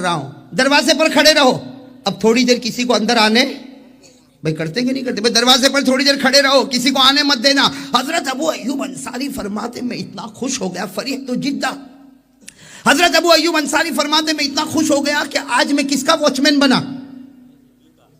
रहा हूं, दरवाजे पर खड़े रहो। अब थोड़ी देर किसी को अंदर आने, भाई करते कि नहीं करते, भाई दरवाजे पर थोड़ी देर खड़े रहो, किसी को आने मत देना। हजरत अबू अय्यूब अंसारी फरमाते मैं इतना खुश हो गया, फरीह तो जिद्दा। हजरत अबू अय्यूब अंसारी फरमाते मैं इतना खुश हो गया कि आज मैं किसका वॉचमैन बना,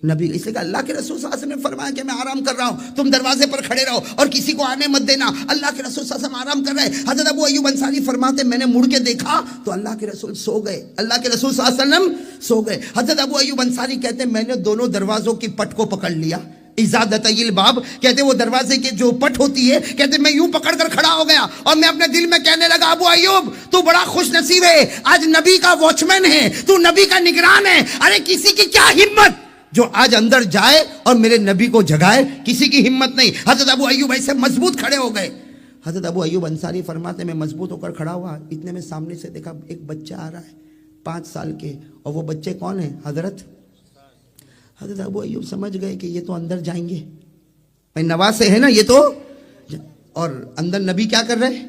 नबी। इसलिए अल्लाह के रसूल सल्लल्लाहु अलैहि वसल्लम ने फरमाया कि मैं आराम कर रहा हूं, तुम दरवाजे पर खड़े रहो और किसी को आने मत देना। अल्लाह के रसूल सल्लल्लाहु अलैहि वसल्लम आराम कर रहे हैं। हजरत अबू अय्यूब अंसारी फरमाते मैंने मुड़ के देखा तो अल्लाह के रसूल सो गए, अल्लाह के रसूल सल्लल्लाहु अलैहि वसल्लम सो गए। हजरत अबू अय्यूब अंसारी कहते मैंने दोनों दरवाजों की पट को पकड़ लिया, इजादतल बाब कहते वो दरवाजे की जो पट होती है, कहते मैं यूं पकड़ कर खड़ा हो गया और मैं अपने दिल में कहने लगा अबू अय्यूब तू बड़ा खुश नसीब है, आज नबी का वॉचमैन है, तू नबी का निगरान है। अरे किसी की क्या हिम्मत जो आज अंदर जाए और मेरे नबी को जगाए, किसी की हिम्मत नहीं। हजरत अबू अय्यूब ऐसे मजबूत खड़े हो गए। हजरत अबू अय्यूब अंसारी फरमाते मैं मजबूत होकर खड़ा हुआ, इतने में सामने से देखा एक बच्चा आ रहा है 5 साल के, और वो बच्चे कौन है, हजरत अबू अय्यूब समझ गए कि ये तो अंदर जाएंगे, भाई नवाज से है ना ये तो, और अंदर नबी क्या कर रहे,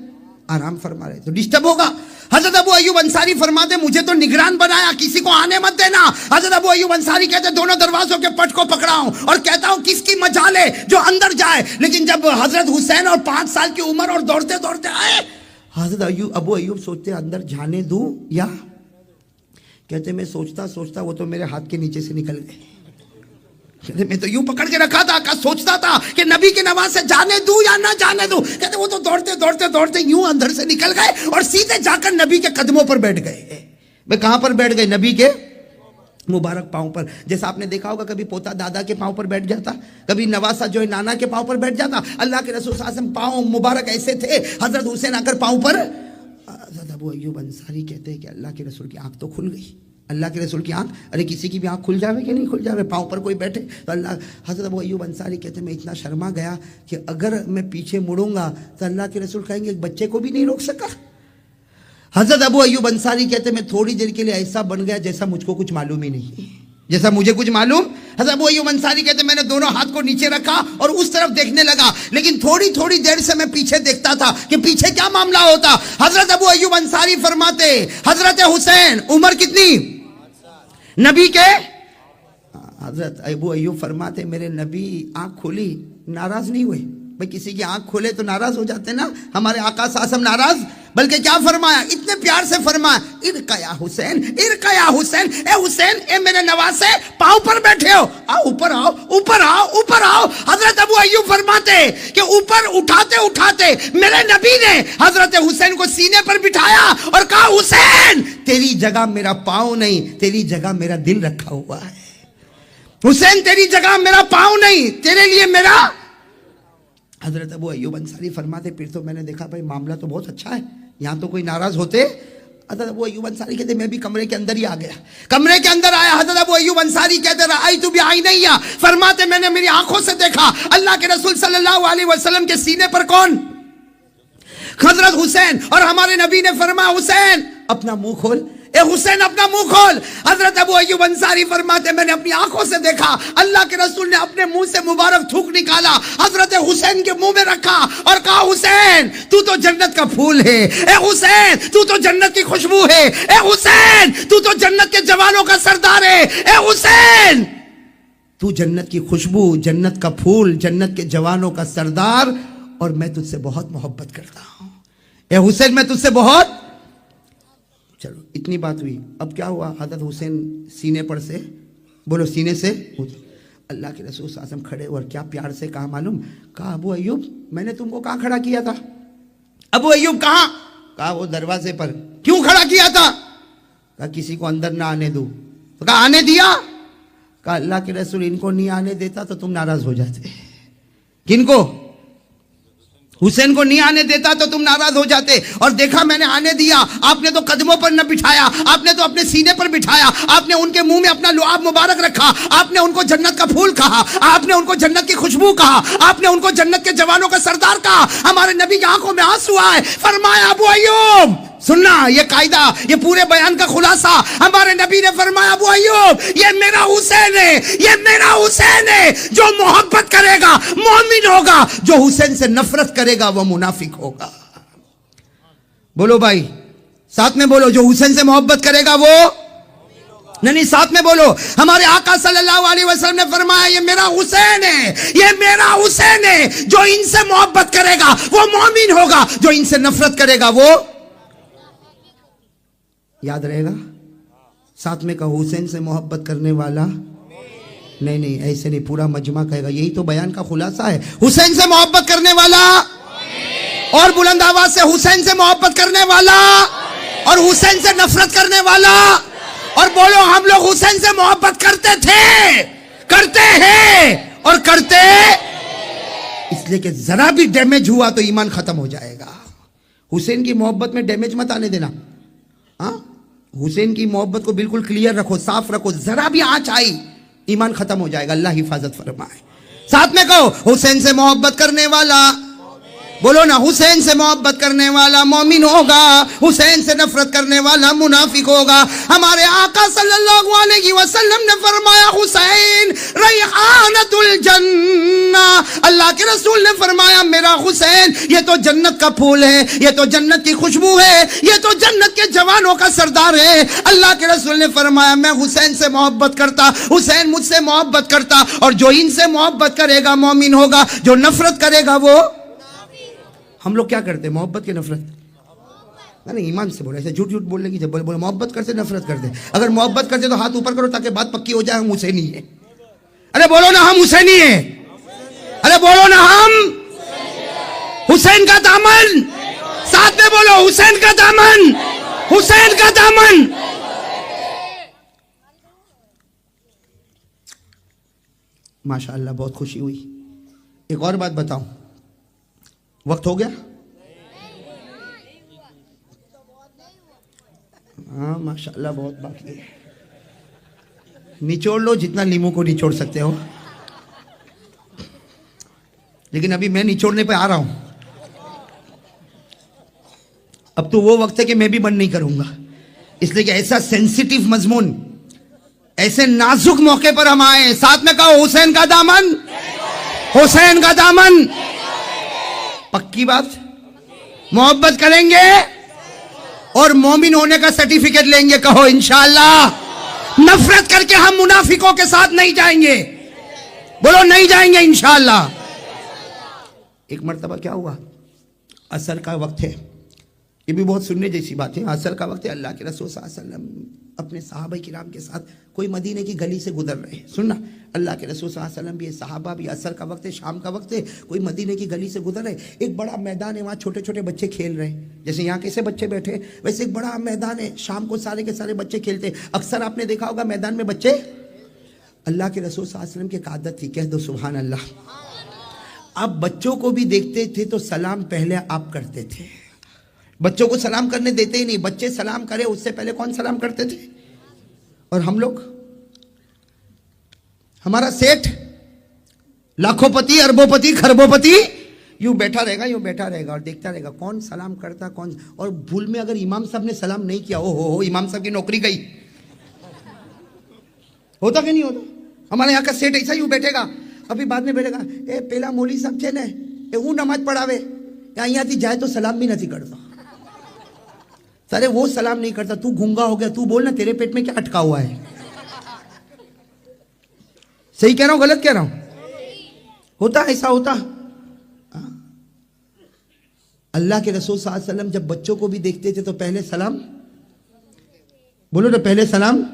आराम फरमा रहे, तो डिस्टर्ब होगा। हजरत अबू अय्यूब अंसारी फरमाते मुझे तो निगरान बनाया, किसी को आने मत देना। हजरत अबू अय्यूब अंसारी कहते दोनों दरवाजों के पट को पकड़ा हूं और कहता हूं किसकी मजाल है जो अंदर जाए। लेकिन जब हजरत हुसैन और 5 साल की उम्र और दौड़ते दौड़ते आए, हजरत अबू अय्यूब सोचते अंदर जाने दूं या, कहते मैं सोचता सोचता वो तो मेरे हाथ के नीचे से निकल गए। कहते मैं तो यूं पकड़ के रखा था, सोचता था कि नबी के नवाज से जाने दूं या ना जाने दूं। कहते वो तो दौड़ते दौड़ते दौड़ते यूं अंदर से निकल गए और सीधे जाकर नबी के कदमों पर बैठ गए। वे कहां पर बैठ गए, नबी के मुबारक पांव पर। जैसा आपने देखा होगा कभी पोता दादा के पांव पर बैठ जाता, कभी नवासा जो है नाना के पांव पर बैठ जाता। अल्लाह के रसूल सल्लल्लाहु अलैहि वसल्लम पांव मुबारक ऐसे थे, हजरत हुसैन आकर पांव पर। हजरत अबू अय्यूब अंसारी कहते हैं कि अल्लाह के रसूल की आंख तो खुल गई, अल्लाह के रसूल की आंख, अरे किसी की भी आंख खुल जावे कि नहीं खुल जावे, पाँव पर कोई बैठे तो अल्लाह। हज़रत अबू अय्यूब अंसारी कहते मैं इतना शर्मा गया कि अगर मैं पीछे मुड़ूंगा तो अल्लाह के रसूल कहेंगे एक बच्चे को भी नहीं रोक सका। हज़रत अबू अय्यूब अंसारी कहते मैं थोड़ी देर के लिए ऐसा बन गया जैसा मुझको कुछ मालूम ही नहीं, जैसा मुझे कुछ मालूम। हज़रत अबू अय्यूब अंसारी कहते मैंने दोनों हाथ को नीचे रखा और उस तरफ देखने लगा, लेकिन थोड़ी थोड़ी देर से मैं पीछे देखता था कि पीछे क्या मामला होता। हज़रत अबू अय्यूब अंसारी फरमाते हज़रत हुसैन उम्र कितनी, नबी के, हजरत अबू अय्यूब फरमाते मेरे नबी आंख खोली, नाराज नहीं हुए। भाई किसी की आंख खोले तो नाराज हो जाते ना, हमारे आका सासम नाराज, बल्कि क्या फरमाया, इतने प्यार से फरमाया इरका या हुसैन, इरका या हुसैन, ए हुसैन ए मेरे नवासे पांव पर बैठे हो, आओ ऊपर आओ ऊपर आओ ऊपर आओ। हजरत अबू अय्यूब फरमाते कि ऊपर उठाते उठाते मेरे नबी ने हजरत हुसैन को सीने पर बिठाया और कहा हुसैन तेरी जगह मेरा पांव नहीं, तेरी जगह मेरा दिल रखा हुआ है। हुसैन तेरी जगह मेरा पांव नहीं, तेरे लिए मेरा। हजरत अबू अय्यूब अंसारी फरमाते फिर तो मैंने देखा भाई मामला तो बहुत अच्छा है, यहाँ तो कोई नाराज होते। हजरत अबू अय्यूब अंसारी कहते मैं भी कमरे के अंदर ही आ गया, कमरे के अंदर आया। हजरत अबू अय्यूब अंसारी कहते आई तू भी आई नहीं आ, फरमाते मैंने मेरी आंखों से देखा अल्लाह के रसूल सल्लल्लाहु अलैहि वसल्लम के सीने पर कौन, हजरत हुसैन, और हमारे नबी ने फरमाया हुसैन अपना मुंह खोल, ए हुसैन अपना मुंह खोल। हजरत अबू अय्यूब अंसारी फरमाते मैंने अपनी आंखों से देखा अल्लाह के रसूल ने अपने मुंह से मुबारक थूक निकाला, हजरत हुसैन के मुंह में रखा और कहा हुसैन तू तो जन्नत का फूल है, ए हुसैन तू तो जन्नत की खुशबू है, ए हुसैन तू तो जन्नत के जवानों का सरदार है, ए हुसैन तू जन्नत की खुशबू, जन्नत का फूल, जन्नत के जवानों का सरदार, और मैं तुझसे बहुत मोहब्बत करता हूं, ए हुसैन मैं तुझसे बहुत। चलो इतनी बात हुई, अब क्या हुआ, हजरत हुसैन सीने पर से, बोलो सीने से, अल्लाह के रसूल सल्लल्लाहु अलैहि वसल्लम खड़े और क्या प्यार से कहा मालूम, कहा अबू अय्यूब मैंने तुमको कहाँ खड़ा किया था, अबू अय्यूब कहाँ, कहा वो दरवाजे पर। क्यों खड़ा किया था, कहा किसी को अंदर ना आने दो, तो कहा आने दिया, कहा अल्लाह के रसूल इनको नहीं आने देता तो तुम नाराज हो जाते। किनको, हुसैन को नहीं आने देता तो तुम नाराज हो जाते, और देखा मैंने आने दिया, आपने तो कदमों पर न बिठाया, आपने तो अपने सीने पर बिठाया, आपने उनके मुंह में अपना लुआब मुबारक रखा, आपने उनको जन्नत का फूल कहा, आपने उनको जन्नत की खुशबू कहा, आपने उनको जन्नत के जवानों का सरदार कहा। हमारे नबी की आंखों में आंसू आए, फरमाया अबू अय्यूब सुनना, ये कायदा, ये पूरे बयान का खुलासा, हमारे नबी ने फरमाया अबू अय्यूब ये मेरा हुसैन है, ये मेरा हुसैन है, जो मोहब्बत करेगा मोमिन होगा, जो हुसैन से नफरत करेगा वो मुनाफिक होगा। बोलो भाई साथ में बोलो, जो हुसैन से मोहब्बत करेगा वो, नहीं, साथ में बोलो। हमारे आका सल्लल्लाहु अलैहि वसल्लम ने फरमाया ये मेरा हुसैन है, ये मेरा हुसैन है। जो इनसे मोहब्बत करेगा वो मोमिन होगा, जो इनसे नफरत करेगा वो, याद रहेगा। साथ में कहो, हुसैन से मोहब्बत करने वाला, नहीं नहीं ऐसे नहीं, पूरा मजमा कहेगा। यही तो बयान का खुलासा है। हुसैन से मोहब्बत करने वाला, और बुलंद आवाज से, हुसैन से मोहब्बत करने वाला और हुसैन से नफरत करने वाला। और बोलो, हम लोग हुसैन से मोहब्बत करते थे, करते हैं और करते, इसलिए कि जरा भी डैमेज हुआ तो ईमान खत्म हो जाएगा। हुसैन की मोहब्बत में डैमेज मत आने देना। हाँ, हुसैन की मोहब्बत को बिल्कुल क्लियर रखो, साफ रखो। जरा भी आंच आई ईमान खत्म हो जाएगा। अल्लाह हिफाजत फरमाए। साथ में कहो, हुसैन से मोहब्बत करने वाला, बोलो ना, हुसैन से मोहब्बत करने वाला मोमिन होगा, हुसैन से नफरत करने वाला मुनाफिक होगा। हमारे आका सल्लल्लाहु अलैहि वसल्लम ने फरमाया, हुसैन रैहानतुल जन्ना। अल्लाह के रसूल ने फरमाया, मेरा हुसैन ये तो जन्नत का फूल है, ये तो जन्नत की खुशबू है, ये तो जन्नत के जवानों का सरदार है। अल्लाह के रसूल ने फरमाया, मैं हुसैन से मोहब्बत करता, हुसैन मुझसे मोहब्बत करता, और जो इनसे मोहब्बत करेगा मोमिन होगा, जो नफरत करेगा वो। हम लोग क्या करते हैं, मोहब्बत की नफरत? नहीं, ईमान से बोले, ऐसे झूठ झूठ बोलने की जब बोले मोहब्बत करते नफरत करते। अगर मोहब्बत करते तो हाथ ऊपर करो ताकि बात पक्की हो जाए, हम हुसैनी है। अरे बोलो ना, हम हुसैनी है। अरे बोलो ना, हम हुसैन का दामन, साथ में बोलो, हुसैन का दामन, हुसैन का दामन। माशाअल्लाह, बहुत खुशी हुई। एक और बात बताऊं, वक्त हो गया? हाँ माशाअल्लाह, बहुत बाकी है। निचोड़ लो जितना नींबू को निचोड़ सकते हो, लेकिन अभी मैं निचोड़ने पे आ रहा हूं। अब तो वो वक्त है कि मैं भी बंद नहीं करूंगा, इसलिए कि ऐसा सेंसिटिव मजमून, ऐसे नाजुक मौके पर हम आए। साथ में कहो, हुसैन का दामन, हुसैन का दामन। पक्की बात, मोहब्बत करेंगे और मोमिन होने का सर्टिफिकेट लेंगे। कहो इंशाअल्लाह। नफरत करके हम मुनाफिकों के साथ नहीं जाएंगे, बोलो नहीं जाएंगे इंशाअल्लाह। एक मर्तबा क्या हुआ, असर का वक्त है, ये भी बहुत सुनने जैसी बात है। असर का वक्त है, अल्लाह के रसूल सल्लल्लाहु अलैहि वसल्लम अपने सहाबा किराम के साथ कोई मदीने की गली से गुजर रहे हैं। सुनना, अल्लाह के रसूल सल्लल्लाहु अलैहि वसल्लम भी, सहाबा भी, असर का वक्त है, शाम का वक्त है, कोई मदीने की गली से गुजर रहे। एक बड़ा मैदान है, वहाँ छोटे छोटे बच्चे खेल रहे हैं। जैसे यहाँ कैसे बच्चे बैठे, वैसे एक बड़ा मैदान है, शाम को सारे के सारे बच्चे खेलते। अक्सर आपने देखा होगा मैदान में बच्चे। अल्लाह के रसूल सल्लल्लाहु अलैहि वसल्लम की एक आदत थी, कह दो सुभान अल्लाह। आप बच्चों को भी देखते थे तो सलाम पहले आप करते थे। बच्चों को सलाम करने देते ही नहीं, बच्चे सलाम करे उससे पहले कौन सलाम करते थे? और हम लोग, हमारा सेठ लाखोंपति, अरबोंपति, खरबोंपति यूं बैठा रहेगा, यूं बैठा रहेगा और देखता रहेगा कौन सलाम करता कौन। और भूल में अगर इमाम साहब ने सलाम नहीं किया, ओ हो इमाम साहब की नौकरी गई। होता कि नहीं होता? हमारे यहाँ का सेठ ऐसा यूं बैठेगा, अभी बाद में बैठेगा, ए पहला मौली साहब थे ने, वो नमाज पढ़ावे, यहाँ थी जाए तो सलाम भी नहीं करता। सारे वो सलाम नहीं करता, तू गूंगा हो गया, तू बोल ना तेरे पेट में क्या अटका हुआ है। सही कह रहा हूं, गलत कह रहा हूं? होता ऐसा होता। अल्लाह के रसूल सल्लल्लाहु अलैहि वसल्लम जब बच्चों को भी देखते थे तो पहले सलाम, बोलो ना, पहले सलाम।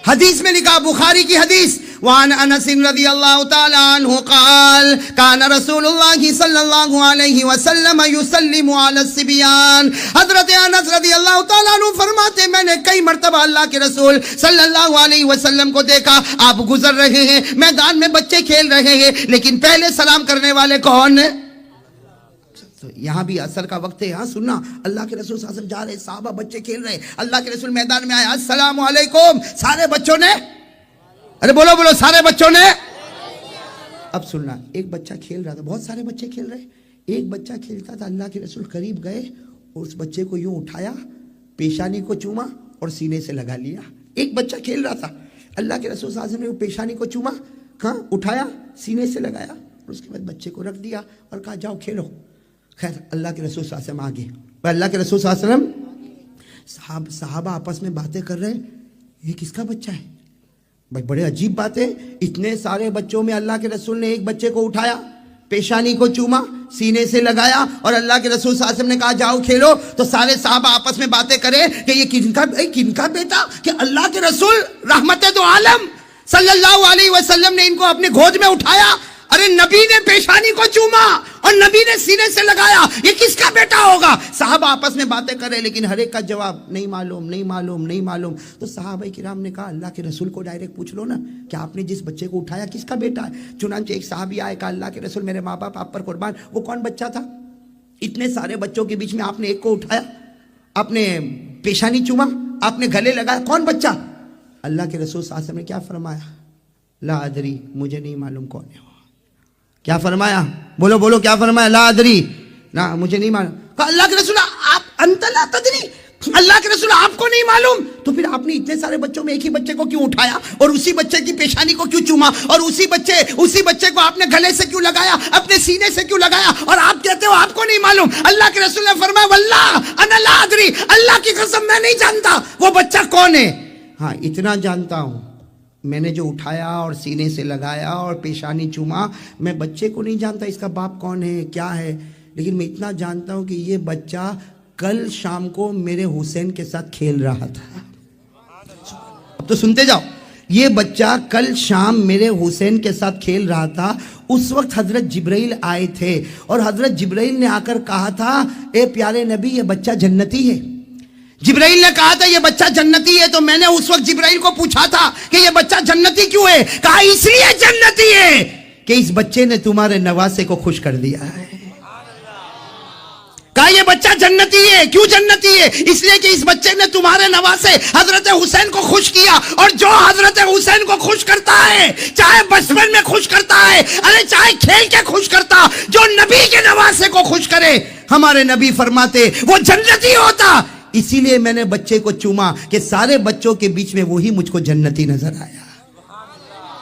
हदीस में लिखा, बुखारी की हदीस, वान अनस रज़ियल्लाहु तआला अन्हु क़ाल कान रसूलुल्लाह सल्लल्लाहु अलैहि वसल्लम युसल्लिमु अला सिबियान। हजरत अनस रज़ियल्लाहु तआला अन्हु फरमाते, मैंने कई मर्तबा अल्लाह के रसूल सल्लल्लाहु अलैहि वसल्लम को देखा, आप गुजर रहे हैं, मैदान में बच्चे खेल रहे हैं, लेकिन पहले सलाम करने वाले कौन है? तो यहाँ भी असर का वक्त है। यहाँ सुनना, अल्लाह के रसूल सल्लल्लाहु अलैहि वसल्लम जा रहे, साहबा बच्चे खेल रहे, अल्लाह के रसूल मैदान में आए, अस्सलामु अलैकुम, सारे बच्चों ने, अरे बोलो बोलो, सारे बच्चों ने। अब सुनना, एक बच्चा खेल रहा था, बहुत सारे बच्चे खेल रहे, एक बच्चा खेलता था, अल्लाह के रसूल करीब गए और उस बच्चे को यूं उठाया, पेशानी को चूमा और सीने से लगा लिया। एक बच्चा खेल रहा था, अल्लाह के रसूल सल्लल्लाहु अलैहि वसल्लम ने पेशानी को चूमा, कहाँ उठाया, सीने से लगाया और उसके बाद बच्चे को रख दिया और कहा जाओ खेलो। खैर अल्लाह के रसूल सल्लल्लाहु अलैहि वसल्लम आगे, अल्लाह के रसूल सल्लल्लाहु अलैहि वसल्लम, सहाबा आपस में बातें कर रहे हैं, ये किसका बच्चा है? भाई बड़े अजीब बात है, इतने सारे बच्चों में अल्लाह के रसूल ने एक बच्चे को उठाया, पेशानी को चूमा, सीने से लगाया और अल्लाह के रसूल सल्लल्लाहु अलैहि वसल्लम ने कहा जाओ खेलो। तो सारे साहबा आपस में बातें करें कि ये किनका बेटा, कि अल्लाह के रसूल रहमत दो आलम सल्लल्लाहु अलैहि वसल्लम ने इनको अपने गोद में उठाया। अरे नबी ने पेशानी को चूमा और नबी ने सीने से लगाया, ये किसका बेटा होगा? साहबा आपस में बातें करें, लेकिन हर एक का जवाब नहीं मालूम, नहीं मालूम, नहीं मालूम। तो साहबा किराम ने कहा अल्लाह के रसूल को डायरेक्ट पूछ लो ना कि आपने जिस बच्चे को उठाया किसका बेटा है। चुनांचे एक साहबी आए, कहा अल्लाह के रसूल मेरे माँ बाप आप पर कुर्बान, वो कौन बच्चा था? इतने सारे बच्चों के बीच में आपने एक को उठाया, आपने पेशानी चूमा, आपने गले लगाया, कौन बच्चा? अल्लाह के रसूल सल्लल्लाहु अलैहि वसल्लम ने क्या फरमाया? ला अदरी, मुझे नहीं मालूम कौन है वो। क्या फरमाया? बोलो बोलो, क्या फरमाया? ला अदरी, ना मुझे नहीं मालूम। कहा अल्लाह के रसूल आप अंतला तदरी, अल्लाह के रसूल आपको नहीं मालूम, तो फिर आपने इतने सारे बच्चों में एक ही बच्चे को क्यों उठाया और उसी बच्चे की पेशानी को क्यों चूमा और उसी बच्चे को आपने गले से क्यों लगाया, अपने सीने से क्यों लगाया, और आप कहते हो आपको नहीं मालूम? अल्लाह के रसूल ने फरमाया वल्लाह अना ला अदरी, अल्लाह की कसम मैं नहीं जानता वो बच्चा कौन है। हाँ इतना जानता हूं, मैंने जो उठाया और सीने से लगाया और पेशानी चूमा, मैं बच्चे को नहीं जानता इसका बाप कौन है क्या है, लेकिन मैं इतना जानता हूं कि ये बच्चा कल शाम को मेरे हुसैन के साथ खेल रहा था। अब तो सुनते जाओ, ये बच्चा कल शाम मेरे हुसैन के साथ खेल रहा था। उस वक्त हजरत जिब्राइल आए थे और हजरत जिब्राइल ने आकर कहा था ए प्यारे नबी ये बच्चा जन्नती है। जिब्राइल ने कहा था ये बच्चा जन्नती है। तो मैंने उस वक्त जिब्राइल को पूछा था कि ये बच्चा जन्नती क्यों है? कहा इसलिए जन्नती है कि इस बच्चे ने तुम्हारे नवासे को खुश कर दिया है। कहा ये बच्चा जन्नती है, क्यों जन्नती है? इसलिए कि इस बच्चे ने तुम्हारे नवासे हजरत हुसैन को खुश किया, और जो हजरत हुसैन को खुश करता है, चाहे बचपन में खुश करता है, अरे चाहे खेल के खुश करता, जो नबी के नवासे को खुश करे, हमारे नबी फरमाते वो जन्नती होता। इसीलिए मैंने बच्चे को चूमा कि सारे बच्चों के बीच में वही मुझको जन्नती नजर आया।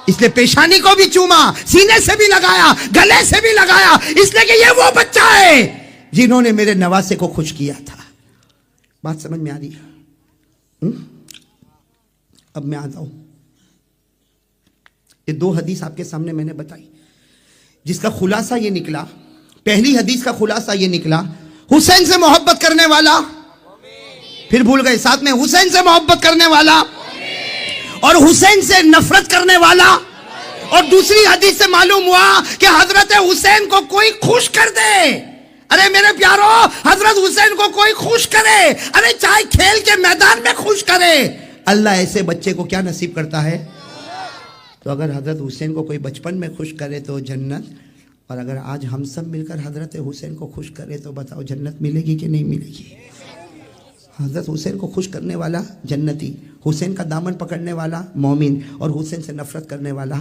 इसलिए पेशानी को भी चूमा, सीने से भी लगाया, गले से भी लगाया, इसलिए कि ये वो बच्चा है जिन्होंने मेरे नवासे को खुश किया था। बात समझ में आ रही है? अब मैं आता हूं, ये दो हदीस आपके सामने मैंने बताई, जिसका खुलासा ये निकला, पहली हदीस का खुलासा ये निकला, हुसैन से मोहब्बत करने वाला, फिर भूल गए साथ में, हुसैन से मोहब्बत करने वाला और हुसैन से नफरत करने वाला। और दूसरी हदीस से मालूम हुआ कि हजरत हुसैन को कोई खुश कर दे, अरे मेरे प्यारो, हजरत हुसैन को कोई खुश करे, अरे चाहे खेल के मैदान में खुश करे, अल्लाह ऐसे बच्चे को क्या नसीब करता है? तो अगर हजरत हुसैन को कोई बचपन में खुश करे तो जन्नत, और अगर आज हम सब मिलकर हजरत हुसैन को खुश करें तो बताओ जन्नत मिलेगी कि नहीं मिलेगी? हजरत हुसैन को खुश करने वाला जन्नती, हुसैन का दामन पकड़ने वाला मोमिन, और हुसैन से नफरत करने वाला